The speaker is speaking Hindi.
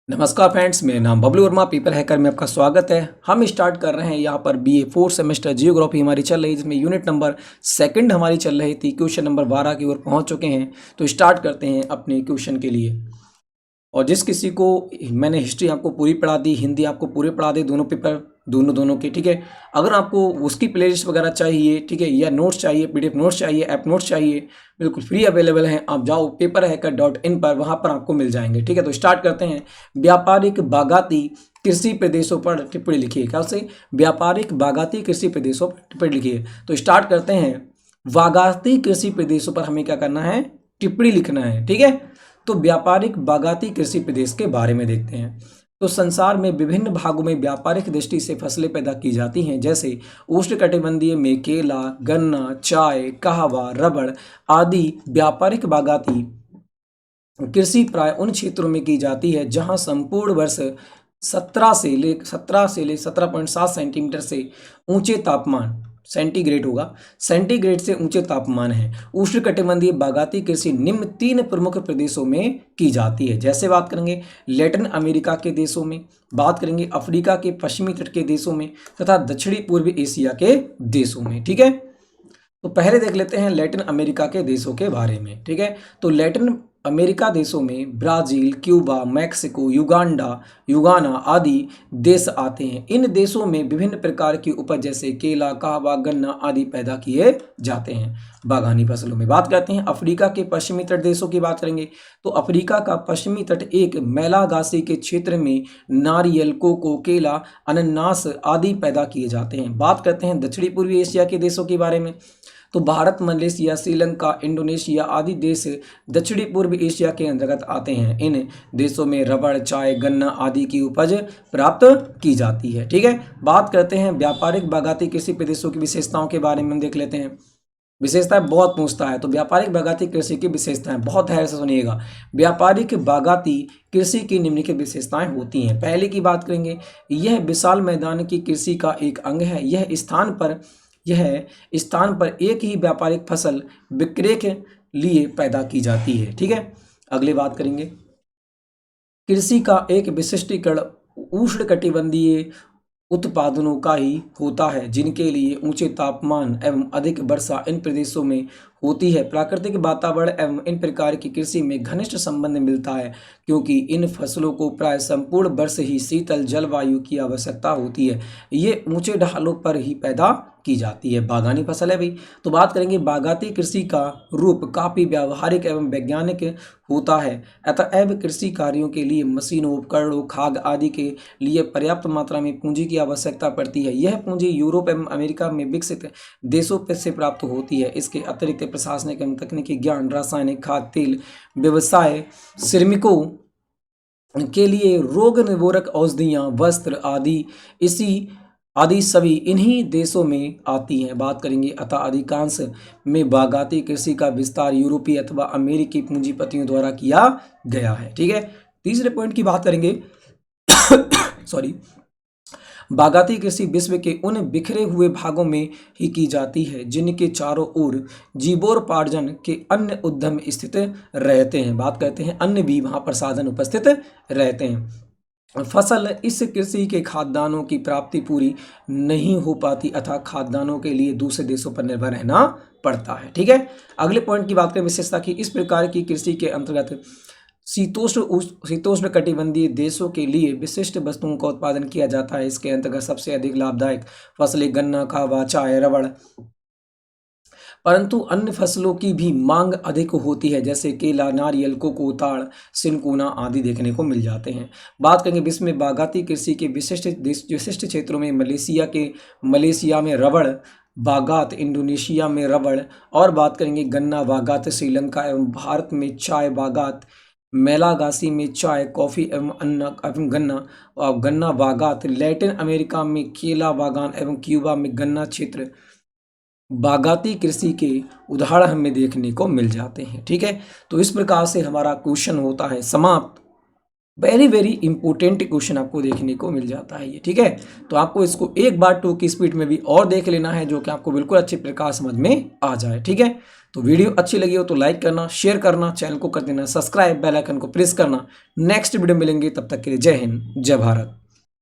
नमस्कार फ्रेंड्स, मेरा नाम बबलू वर्मा पीपल हैकर में आपका स्वागत है। हम स्टार्ट कर रहे हैं यहाँ पर बीए 4 सेमेस्टर जियोग्राफी हमारी चल रही है, जिसमें यूनिट नंबर सेकंड हमारी चल रही थी। क्वेश्चन नंबर 12 की ओर पहुँच चुके हैं, तो स्टार्ट करते हैं अपने क्वेश्चन के लिए। और जिस किसी को मैंने हिस्ट्री आपको पूरी पढ़ा दी, हिंदी आपको पूरी पढ़ा दी, दोनों पेपर दोनों के, ठीक है। अगर आपको उसकी प्लेलिस्ट वगैरह चाहिए, ठीक है, या नोट्स चाहिए, पीडीएफ नोट्स चाहिए, ऐप नोट्स चाहिए, बिल्कुल फ्री अवेलेबल हैं। आप जाओ paperhacker.in पर, वहाँ पर आपको मिल जाएंगे, ठीक है। तो स्टार्ट करते हैं। व्यापारिक बागाती कृषि प्रदेशों पर टिप्पणी लिखिए। क्या से व्यापारिक बागाती कृषि प्रदेशों पर टिप्पणी लिखिए। तो स्टार्ट करते हैं। बागाती कृषि प्रदेशों पर हमें क्या करना है? टिप्पणी लिखना है, ठीक है। तो व्यापारिक बागाती कृषि प्रदेश के बारे में देखते हैं। तो संसार में विभिन्न भागों में व्यापारिक दृष्टि से फसलें पैदा की जाती हैं, जैसे उष्णकटिबंधीय में केला, गन्ना, चाय, कहवा, रबड़ आदि। व्यापारिक बागाती कृषि प्राय उन क्षेत्रों में की जाती है जहां संपूर्ण वर्ष 17 से 17.7 सेंटीमीटर से ऊंचे तापमान, सेंटीग्रेड होगा, सेंटीग्रेड से ऊंचे तापमान है। उष्णकटिबंधीय बागाती कृषि निम्न 3 प्रमुख प्रदेशों में की जाती है। जैसे बात करेंगे लैटिन अमेरिका के देशों में, बात करेंगे अफ्रीका के पश्चिमी तट के देशों में, तथा दक्षिणी पूर्वी एशिया के देशों में, ठीक है। तो पहले देख लेते हैं लैटिन अमेरिका के देशों के बारे में, ठीक है। तो लैटिन अमेरिका देशों में ब्राज़ील, क्यूबा, मैक्सिको, युगाना आदि देश आते हैं। इन देशों में विभिन्न प्रकार की उपज जैसे केला, कहवा, गन्ना आदि पैदा किए जाते हैं। बागानी फसलों में बात करते हैं अफ्रीका के पश्चिमी तट देशों की बात करेंगे। तो अफ्रीका का पश्चिमी तट एक मेलागासी के क्षेत्र में नारियल, कोको, केला, अनानास आदि पैदा किए जाते हैं। बात करते हैं दक्षिणी पूर्वी एशिया के देशों के बारे में। तो भारत, मलेशिया, श्रीलंका, इंडोनेशिया आदि देश दक्षिणी पूर्व एशिया के अंतर्गत आते हैं। इन देशों में रबड़, चाय, गन्ना आदि की उपज प्राप्त की जाती है, ठीक है। बात करते हैं व्यापारिक बागाती कृषि प्रदेशों की विशेषताओं के बारे में हम देख लेते हैं। विशेषताएं बहुत पूछता है, तो व्यापारिक बागाती कृषि की विशेषताएं बहुत है, ऐसे सुनिएगा। व्यापारिक बागाती कृषि की निम्नलिखित विशेषताएं होती हैं। पहले की बात करेंगे, यह विशाल मैदान की कृषि का एक अंग है। यह स्थान पर एक ही व्यापारिक फसल विक्रय के लिए पैदा की जाती है, ठीक है। अगली बात करेंगे, कृषि का एक विशिष्टीकरण उष्णकटिबंधीय उत्पादनों का ही होता है, जिनके लिए ऊंचे तापमान एवं अधिक वर्षा इन प्रदेशों में होती है। प्राकृतिक वातावरण एवं इन प्रकार की कृषि में घनिष्ठ संबंध मिलता है, क्योंकि इन फसलों को प्राय संपूर्ण वर्ष ही शीतल जलवायु की आवश्यकता होती है। ये ऊंचे ढालों पर ही पैदा की जाती है। बागानी फसल है भाई। तो बात करेंगे बागाती कृषि का रूप काफी व्यावहारिक एवं वैज्ञानिक होता है। अतएव कृषि कार्यों के लिए मशीनों, उपकरणों, खाद आदि के लिए पर्याप्त मात्रा में पूंजी की आवश्यकता पड़ती है। यह पूंजी यूरोप एवं अमेरिका में विकसित देशों से प्राप्त होती है। इसके अतिरिक्त प्रशासनिक एवं तकनीकी ज्ञान, रासायनिक खाद, तेल व्यवसाय, श्रमिकों के लिए रोग निवारक औषधियाँ, वस्त्र आदि सभी इन्हीं देशों में आती हैं। बात करेंगे अतः अधिकांश में बागाती कृषि का विस्तार यूरोपीय अथवा अमेरिकी पूंजीपतियों द्वारा किया गया है, ठीक है। तीसरे पॉइंट की बात करेंगे सॉरी, बागाती कृषि विश्व के उन बिखरे हुए भागों में ही की जाती है जिनके चारों ओर जीवोपार्जन के अन्य उद्यम स्थित रहते हैं। बात करते हैं अन्य भी वहां पर साधन उपस्थित रहते हैं। फसल इस कृषि के खाद्यान्नों की प्राप्ति पूरी नहीं हो पाती, अतः खाद्यान्नों के लिए दूसरे देशों पर निर्भर रहना पड़ता है, ठीक है। अगले पॉइंट की बात करें विशेषता की। इस प्रकार की कृषि के अंतर्गत शीतोष्ण कटिबंधीय देशों के लिए विशिष्ट वस्तुओं का उत्पादन किया जाता है। इसके अंतर्गत सबसे अधिक लाभदायक फसलें गन्ना, कहवा, चाय, रबड़, परंतु अन्य फसलों की भी मांग अधिक होती है, जैसे केला, नारियल, कोको, ताड़, सिनकोना आदि देखने को मिल जाते हैं। बात करेंगे विश्व में बागाती कृषि के विशिष्ट क्षेत्रों में मलेशिया में रबड़ बागात, इंडोनेशिया में रबड़, और बात करेंगे गन्ना बागात श्रीलंका एवं भारत में चाय बागात, मेलागासी में चाय, कॉफ़ी एवं गन्ना और गन्ना बागात, लैटिन अमेरिका में केला बागान एवं क्यूबा में गन्ना क्षेत्र बागाती कृषि के उदाहरण हमें देखने को मिल जाते हैं, ठीक है। तो इस प्रकार से हमारा क्वेश्चन होता है समाप्त। वेरी वेरी इंपॉर्टेंट क्वेश्चन आपको देखने को मिल जाता है ये, ठीक है। तो आपको इसको एक बार 2 की स्पीड में भी और देख लेना है, जो कि आपको बिल्कुल अच्छे प्रकार समझ में आ जाए, ठीक है। तो वीडियो अच्छी लगी हो तो लाइक करना, शेयर करना, चैनल को कर देना सब्सक्राइब, बेल आइकन को प्रेस करना। नेक्स्ट वीडियो मिलेंगे, तब तक के लिए जय हिंद, जय भारत।